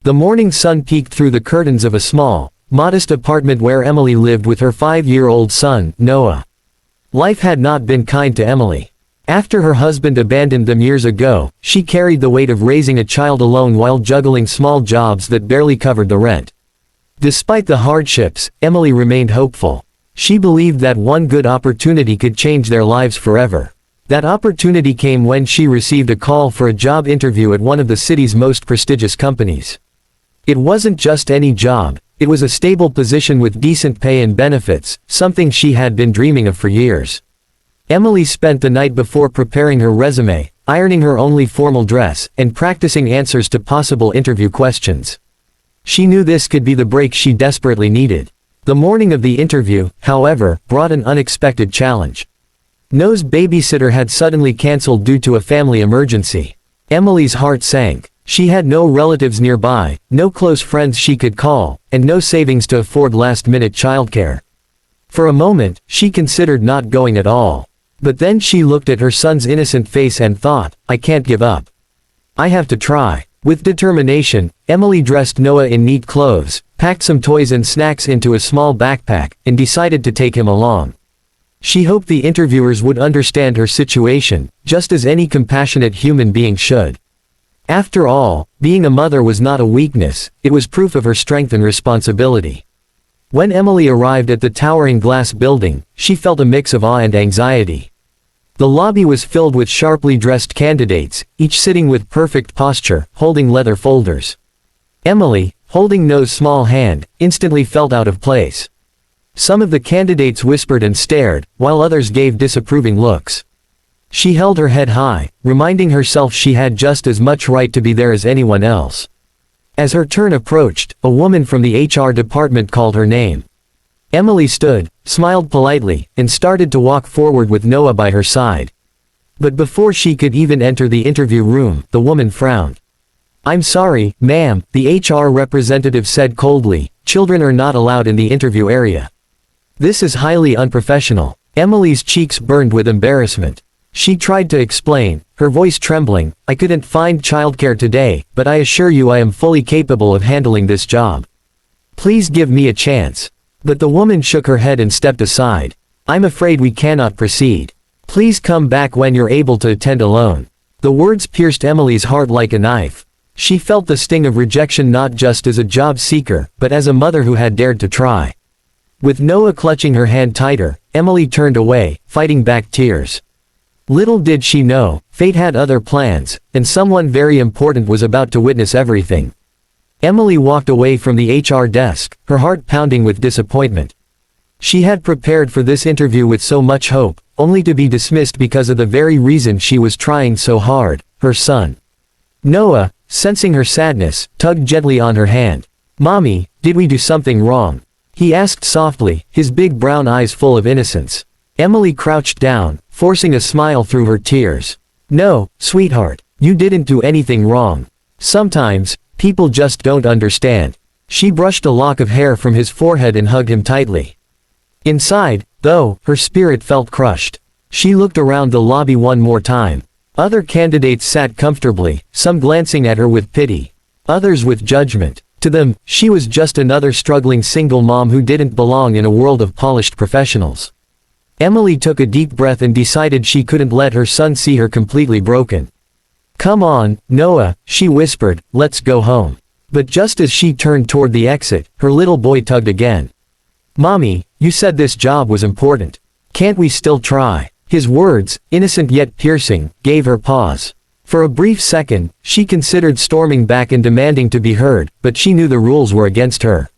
The morning sun peeked through the curtains of a small, modest apartment where Emily lived with her 5-year-old son, Noah. Life had not been kind to Emily. After her husband abandoned them years ago, she carried the weight of raising a child alone while juggling small jobs that barely covered the rent. Despite the hardships, Emily remained hopeful. She believed that one good opportunity could change their lives forever. That opportunity came when she received a call for a job interview at one of the city's most prestigious companies. It wasn't just any job, it was a stable position with decent pay and benefits, something she had been dreaming of for years. Emily spent the night before preparing her resume, ironing her only formal dress, and practicing answers to possible interview questions. She knew this could be the break she desperately needed. The morning of the interview, however, brought an unexpected challenge. Noah's babysitter had suddenly canceled due to a family emergency. Emily's heart sank. She had no relatives nearby, no close friends she could call, and no savings to afford last-minute childcare. For a moment, she considered not going at all. But then she looked at her son's innocent face and thought, I can't give up. I have to try. With determination, Emily dressed Noah in neat clothes, packed some toys and snacks into a small backpack, and decided to take him along. She hoped the interviewers would understand her situation, just as any compassionate human being should. After all, being a mother was not a weakness, it was proof of her strength and responsibility. When Emily arrived at the towering glass building, she felt a mix of awe and anxiety. The lobby was filled with sharply dressed candidates, each sitting with perfect posture, holding leather folders. Emily, holding Noah's small hand, instantly felt out of place. Some of the candidates whispered and stared, while others gave disapproving looks. She held her head high, reminding herself she had just as much right to be there as anyone else. As her turn approached, a woman from the HR department called her name. Emily stood, smiled politely, and started to walk forward with Noah by her side. But before she could even enter the interview room, the woman frowned. I'm sorry, ma'am, the HR representative said coldly, children are not allowed in the interview area. This is highly unprofessional. Emily's cheeks burned with embarrassment. She tried to explain, her voice trembling, I couldn't find childcare today, but I assure you I am fully capable of handling this job. Please give me a chance. But the woman shook her head and stepped aside. I'm afraid we cannot proceed. Please come back when you're able to attend alone. The words pierced Emily's heart like a knife. She felt the sting of rejection not just as a job seeker, but as a mother who had dared to try. With Noah clutching her hand tighter, Emily turned away, fighting back tears. Little did she know, fate had other plans, and someone very important was about to witness everything. Emily walked away from the HR desk, her heart pounding with disappointment. She had prepared for this interview with so much hope, only to be dismissed because of the very reason she was trying so hard, her son. Noah, sensing her sadness, tugged gently on her hand. Mommy, did we do something wrong? He asked softly, his big brown eyes full of innocence. Emily crouched down, forcing a smile through her tears. No, sweetheart, you didn't do anything wrong. Sometimes, people just don't understand. She brushed a lock of hair from his forehead and hugged him tightly. Inside, though, her spirit felt crushed. She looked around the lobby one more time. Other candidates sat comfortably, some glancing at her with pity, others with judgment. To them, she was just another struggling single mom who didn't belong in a world of polished professionals. Emily took a deep breath and decided she couldn't let her son see her completely broken. Come on, Noah, she whispered, let's go home. But just as she turned toward the exit, her little boy tugged again. Mommy, you said this job was important. Can't we still try? His words, innocent yet piercing, gave her pause. For a brief second, she considered storming back and demanding to be heard, but she knew the rules were against her.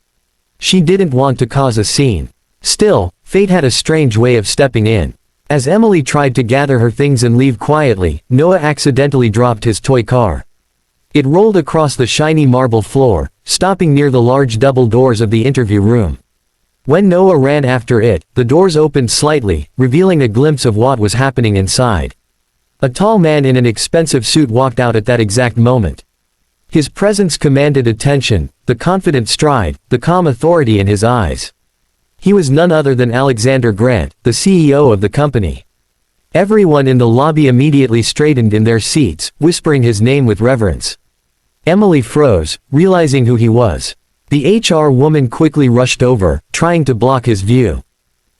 She didn't want to cause a scene. Still, fate had a strange way of stepping in. As Emily tried to gather her things and leave quietly, Noah accidentally dropped his toy car. It rolled across the shiny marble floor, stopping near the large double doors of the interview room. When Noah ran after it, the doors opened slightly, revealing a glimpse of what was happening inside. A tall man in an expensive suit walked out at that exact moment. His presence commanded attention, the confident stride, the calm authority in his eyes. He was none other than Alexander Grant, the CEO of the company. Everyone in the lobby immediately straightened in their seats, whispering his name with reverence. Emily froze, realizing who he was. The HR woman quickly rushed over, trying to block his view.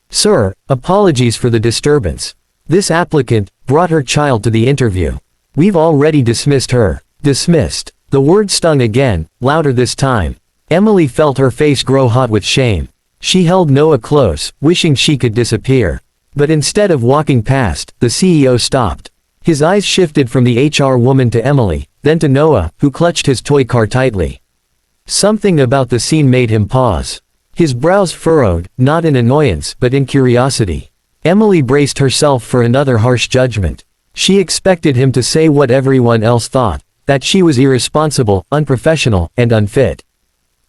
"Sir, apologies for the disturbance. This applicant brought her child to the interview. We've already dismissed her." Dismissed. The word stung again, louder this time. Emily felt her face grow hot with shame. She held Noah close, wishing she could disappear. But instead of walking past, the CEO stopped. His eyes shifted from the HR woman to Emily, then to Noah, who clutched his toy car tightly. Something about the scene made him pause. His brows furrowed, not in annoyance but in curiosity. Emily braced herself for another harsh judgment. She expected him to say what everyone else thought, that she was irresponsible, unprofessional, and unfit.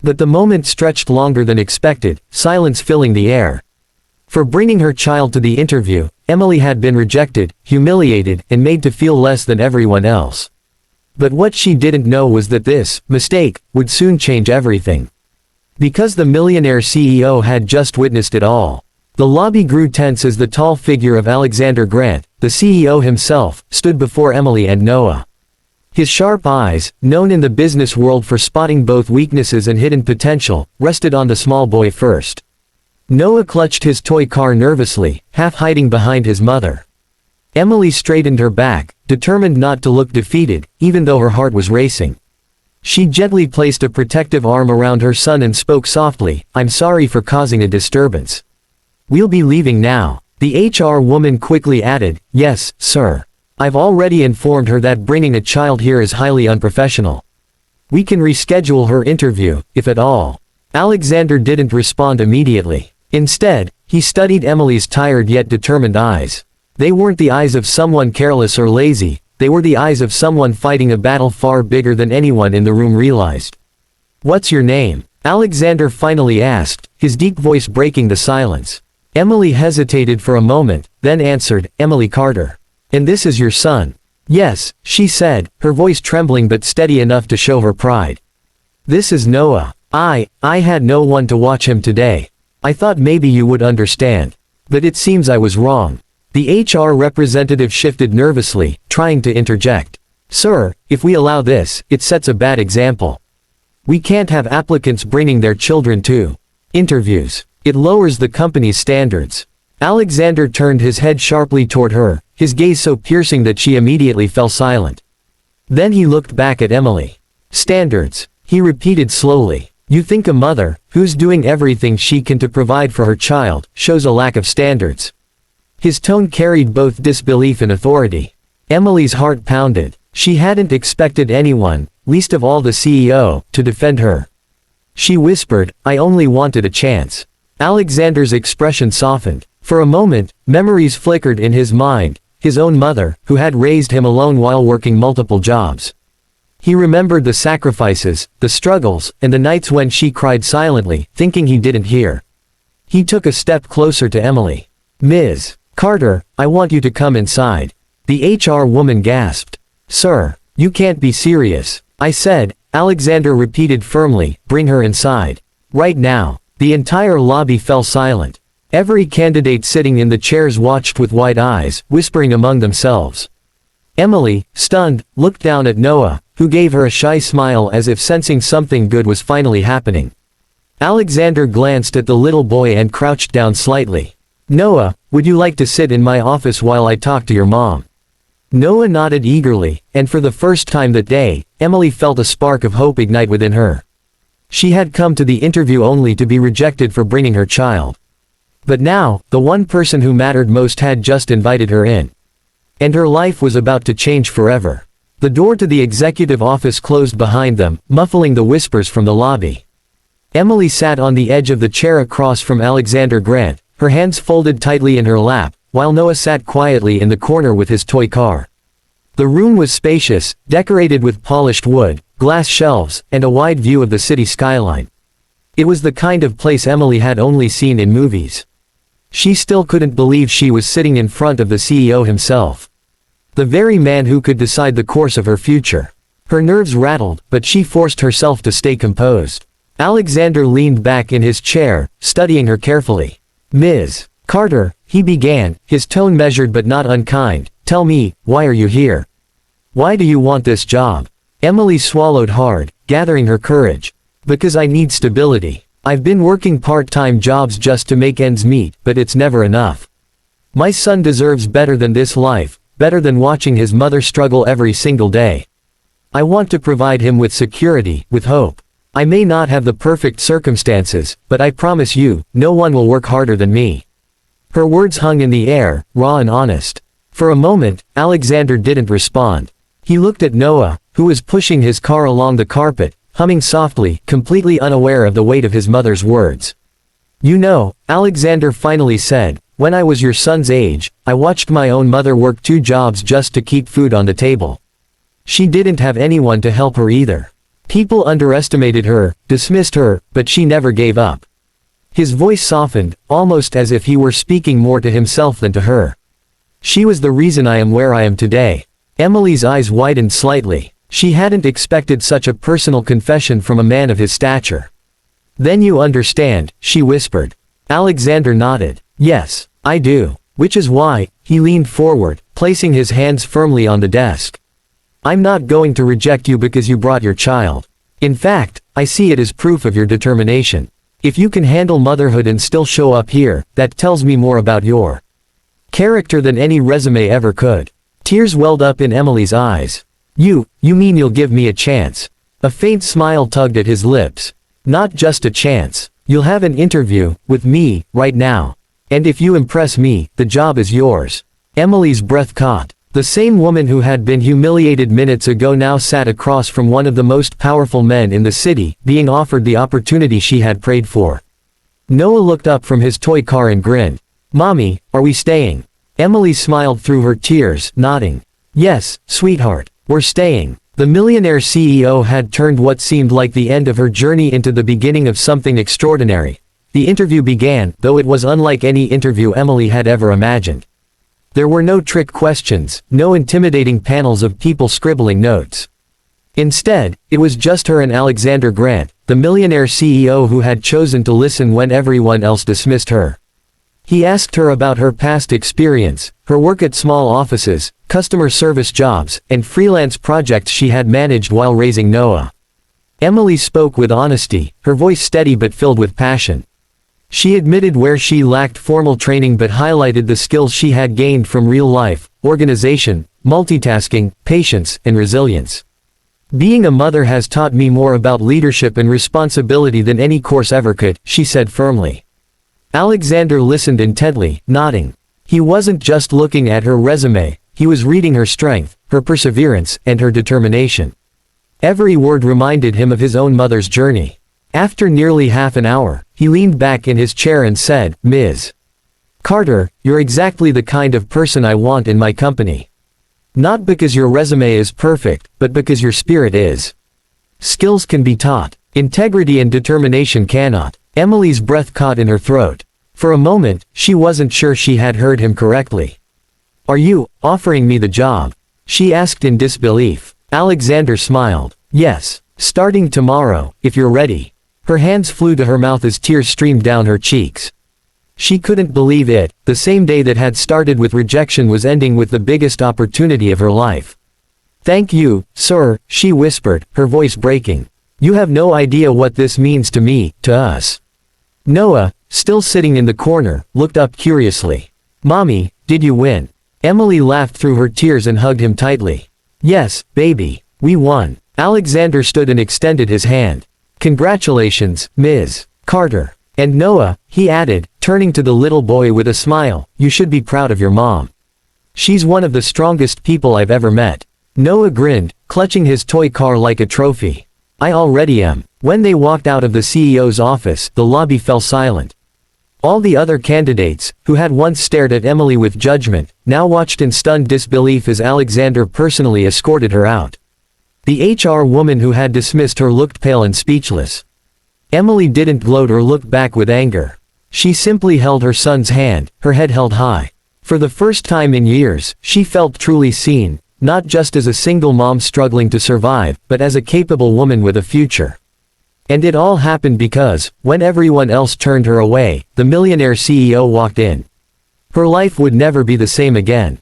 But the moment stretched longer than expected, silence filling the air. For bringing her child to the interview, Emily had been rejected, humiliated, and made to feel less than everyone else. But what she didn't know was that this mistake would soon change everything. Because the Millionaire CEO had just witnessed it all. The lobby grew tense as the tall figure of Alexander Grant, the CEO himself, stood before Emily and Noah. His sharp eyes, known in the business world for spotting both weaknesses and hidden potential, rested on the small boy first. Noah clutched his toy car nervously, half hiding behind his mother. Emily straightened her back, determined not to look defeated, even though her heart was racing. She gently placed a protective arm around her son and spoke softly, "I'm sorry for causing a disturbance. We'll be leaving now." The HR woman quickly added, "Yes, sir. I've already informed her that bringing a child here is highly unprofessional. We can reschedule her interview, if at all." Alexander didn't respond immediately. Instead, he studied Emily's tired yet determined eyes. They weren't the eyes of someone careless or lazy, they were the eyes of someone fighting a battle far bigger than anyone in the room realized. "What's your name?" Alexander finally asked, his deep voice breaking the silence. Emily hesitated for a moment, then answered, "Emily Carter. And this is your son?" "Yes," she said, her voice trembling but steady enough to show her pride. "This is Noah. I had no one to watch him today. I thought maybe you would understand. But it seems I was wrong." The HR representative shifted nervously, trying to interject. "Sir, if we allow this, it sets a bad example. We can't have applicants bringing their children to interviews. It lowers the company's standards." Alexander turned his head sharply toward her, his gaze so piercing that she immediately fell silent. Then he looked back at Emily. "Standards," he repeated slowly. "You think a mother, who's doing everything she can to provide for her child, shows a lack of standards?" His tone carried both disbelief and authority. Emily's heart pounded. She hadn't expected anyone, least of all the CEO, to defend her. She whispered, "I only wanted a chance." Alexander's expression softened. For a moment, memories flickered in his mind, his own mother, who had raised him alone while working multiple jobs. He remembered the sacrifices, the struggles, and the nights when she cried silently, thinking he didn't hear. He took a step closer to Emily. "Ms. Carter, I want you to come inside." The HR woman gasped. "Sir, you can't be serious." "I said," Alexander repeated firmly, "bring her inside. Right now." The entire lobby fell silent. Every candidate sitting in the chairs watched with wide eyes, whispering among themselves. Emily, stunned, looked down at Noah, who gave her a shy smile as if sensing something good was finally happening. Alexander glanced at the little boy and crouched down slightly. "Noah, would you like to sit in my office while I talk to your mom?" Noah nodded eagerly, and for the first time that day, Emily felt a spark of hope ignite within her. She had come to the interview only to be rejected for bringing her child. But now, the one person who mattered most had just invited her in. And her life was about to change forever. The door to the executive office closed behind them, muffling the whispers from the lobby. Emily sat on the edge of the chair across from Alexander Grant, her hands folded tightly in her lap, while Noah sat quietly in the corner with his toy car. The room was spacious, decorated with polished wood, glass shelves, and a wide view of the city skyline. It was the kind of place Emily had only seen in movies. She still couldn't believe she was sitting in front of the CEO himself. The very man who could decide the course of her future. Her nerves rattled, but she forced herself to stay composed. Alexander leaned back in his chair, studying her carefully. "Ms. Carter," he began, his tone measured but not unkind, "tell me, why are you here? Why do you want this job?" Emily swallowed hard, gathering her courage. Because I need stability. I've been working part-time jobs just to make ends meet, but it's never enough. My son deserves better than this life, better than watching his mother struggle every single day. I want to provide him with security, with hope. I may not have the perfect circumstances, but I promise you, no one will work harder than me. Her words hung in the air, raw and honest. For a moment, Alexander didn't respond. He looked at Noah, who was pushing his car along the carpet, humming softly, completely unaware of the weight of his mother's words. You know, Alexander finally said, when I was your son's age, I watched my own mother work 2 jobs just to keep food on the table. She didn't have anyone to help her either. People underestimated her, dismissed her, but she never gave up. His voice softened, almost as if he were speaking more to himself than to her. She was the reason I am where I am today. Emily's eyes widened slightly. She hadn't expected such a personal confession from a man of his stature. Then you understand, she whispered. Alexander nodded. Yes, I do. Which is why, he leaned forward, placing his hands firmly on the desk. I'm not going to reject you because you brought your child. In fact, I see it as proof of your determination. If you can handle motherhood and still show up here, that tells me more about your character than any resume ever could. Tears welled up in Emily's eyes. You mean you'll give me a chance? A faint smile tugged at his lips. Not just a chance. You'll have an interview, with me, right now. And if you impress me, the job is yours. Emily's breath caught. The same woman who had been humiliated minutes ago now sat across from one of the most powerful men in the city, being offered the opportunity she had prayed for. Noah looked up from his toy car and grinned. Mommy, are we staying? Emily smiled through her tears, nodding. Yes, sweetheart, we're staying. The Millionaire CEO had turned what seemed like the end of her journey into the beginning of something extraordinary. The interview began, though it was unlike any interview Emily had ever imagined. There were no trick questions, no intimidating panels of people scribbling notes. Instead, it was just her and Alexander Grant, the Millionaire CEO who had chosen to listen when everyone else dismissed her. He asked her about her past experience, her work at small offices, customer service jobs, and freelance projects she had managed while raising Noah. Emily spoke with honesty, her voice steady but filled with passion. She admitted where she lacked formal training but highlighted the skills she had gained from real life, organization, multitasking, patience, and resilience. Being a mother has taught me more about leadership and responsibility than any course ever could, she said firmly. Alexander listened intently, nodding. He wasn't just looking at her resume, he was reading her strength, her perseverance, and her determination. Every word reminded him of his own mother's journey. After nearly half an hour, he leaned back in his chair and said, Ms. Carter, you're exactly the kind of person I want in my company. Not because your resume is perfect, but because your spirit is. Skills can be taught. Integrity and determination cannot. Emily's breath caught in her throat. For a moment, she wasn't sure she had heard him correctly. Are you offering me the job? She asked in disbelief. Alexander smiled. Yes, starting tomorrow, if you're ready. Her hands flew to her mouth as tears streamed down her cheeks. She couldn't believe it, the same day that had started with rejection was ending with the biggest opportunity of her life. Thank you, sir, she whispered, her voice breaking. You have no idea what this means to me, to us. Noah, still sitting in the corner, looked up curiously. Mommy, did you win? Emily laughed through her tears and hugged him tightly. Yes, baby, we won. Alexander stood and extended his hand. Congratulations, Ms. Carter. And Noah, he added, turning to the little boy with a smile, you should be proud of your mom. She's one of the strongest people I've ever met. Noah grinned, clutching his toy car like a trophy. I already am. When they walked out of the CEO's office, the lobby fell silent. All the other candidates, who had once stared at Emily with judgment, now watched in stunned disbelief as Alexander personally escorted her out. The HR woman who had dismissed her looked pale and speechless. Emily didn't gloat or look back with anger. She simply held her son's hand, her head held high. For the first time in years, she felt truly seen, not just as a single mom struggling to survive, but as a capable woman with a future. And it all happened because, when everyone else turned her away, the Millionaire CEO walked in. Her life would never be the same again.